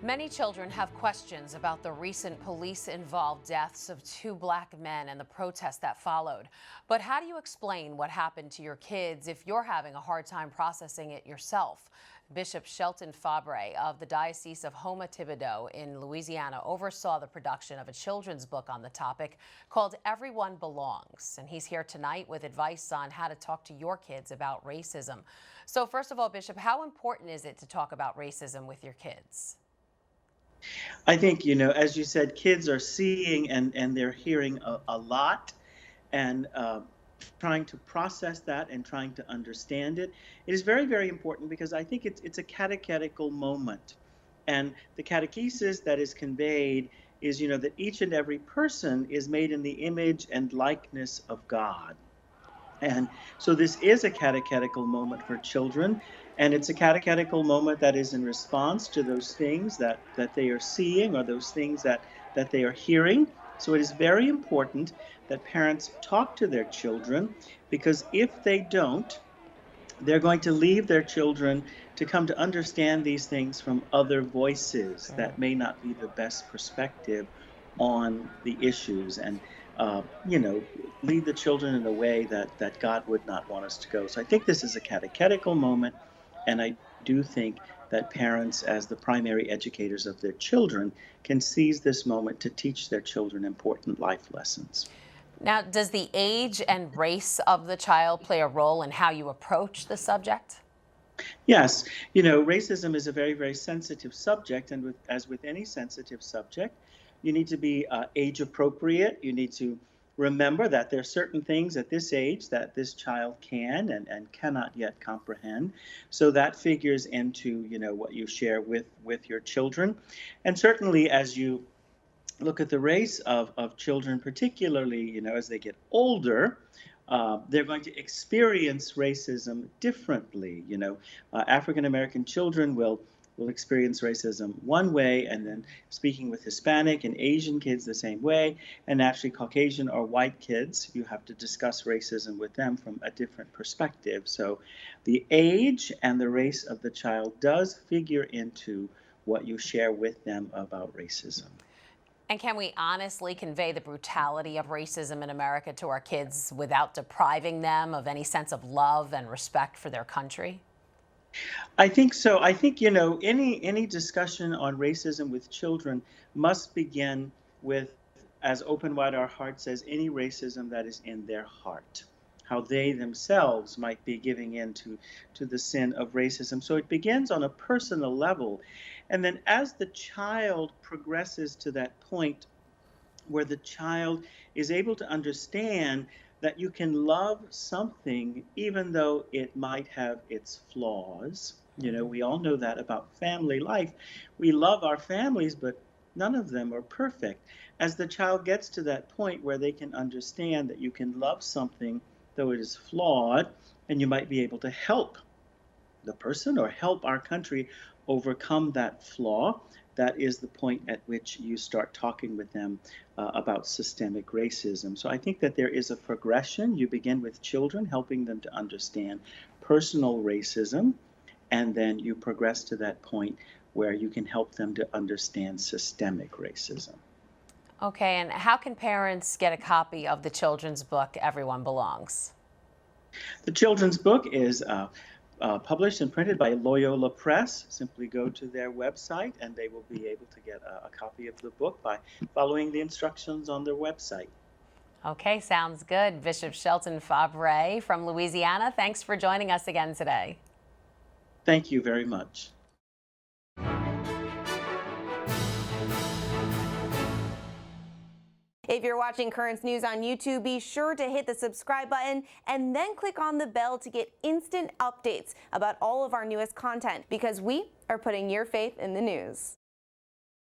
Many children have questions about the recent police-involved deaths of two black men and the protest that followed. But how do you explain what happened to your kids if you're having a hard time processing it yourself? Bishop Shelton Fabre of the Diocese of Houma-Thibodaux in Louisiana oversaw the production of a children's book on the topic called Everyone Belongs. And he's here tonight with advice on how to talk to your kids about racism. So first of all, Bishop, how important is it to talk about racism with your kids? I think, as you said, kids are seeing and they're hearing a lot and trying to process that and trying to understand it. It is very, very important because I think it's a catechetical moment. And the catechesis that is conveyed is, that each and every person is made in the image and likeness of God. And so this is a catechetical moment for children, and it's a catechetical moment that is in response to those things that they are seeing or those things that they are hearing. So it is very important that parents talk to their children, because if they don't, they're going to leave their children to come to understand these things from other voices that may not be the best perspective on the issues, and lead the children in a way that God would not want us to go. So I think this is a catechetical moment, and I do think that parents, as the primary educators of their children, can seize this moment to teach their children important life lessons. Now, does the age and race of the child play a role in how you approach the subject? Yes, racism is a very, very sensitive subject, and as with any sensitive subject, you need to be age appropriate. You need to remember that there are certain things at this age that this child can and cannot yet comprehend. So that figures into, what you share with your children. And certainly as you look at the race of children, particularly, as they get older, they're going to experience racism differently. African American children will experience racism one way, and then speaking with Hispanic and Asian kids the same way, and actually Caucasian or white kids, you have to discuss racism with them from a different perspective. So the age and the race of the child does figure into what you share with them about racism. And can we honestly convey the brutality of racism in America to our kids without depriving them of any sense of love and respect for their country? I think so. I think, any discussion on racism with children must begin with, as Open Wide Our Heart says, any racism that is in their heart, how they themselves might be giving in to the sin of racism. So it begins on a personal level. And then as the child progresses to that point where the child is able to understand that you can love something even though it might have its flaws. We all know that about family life. We love our families, but none of them are perfect. As the child gets to that point where they can understand that you can love something though it is flawed, and you might be able to help the person or help our country overcome that flaw, that is the point at which you start talking with them about systemic racism. So I think that there is a progression. You begin with children, helping them to understand personal racism, and then you progress to that point where you can help them to understand systemic racism. Okay, and how can parents get a copy of the children's book, Everyone Belongs? The children's book is published and printed by Loyola Press. Simply go to their website and they will be able to get a copy of the book by following the instructions on their website. Okay, sounds good. Bishop Shelton Fabre from Louisiana, thanks for joining us again today. Thank you very much. If you're watching Currents News on YouTube, be sure to hit the subscribe button and then click on the bell to get instant updates about all of our newest content, because we are putting your faith in the news.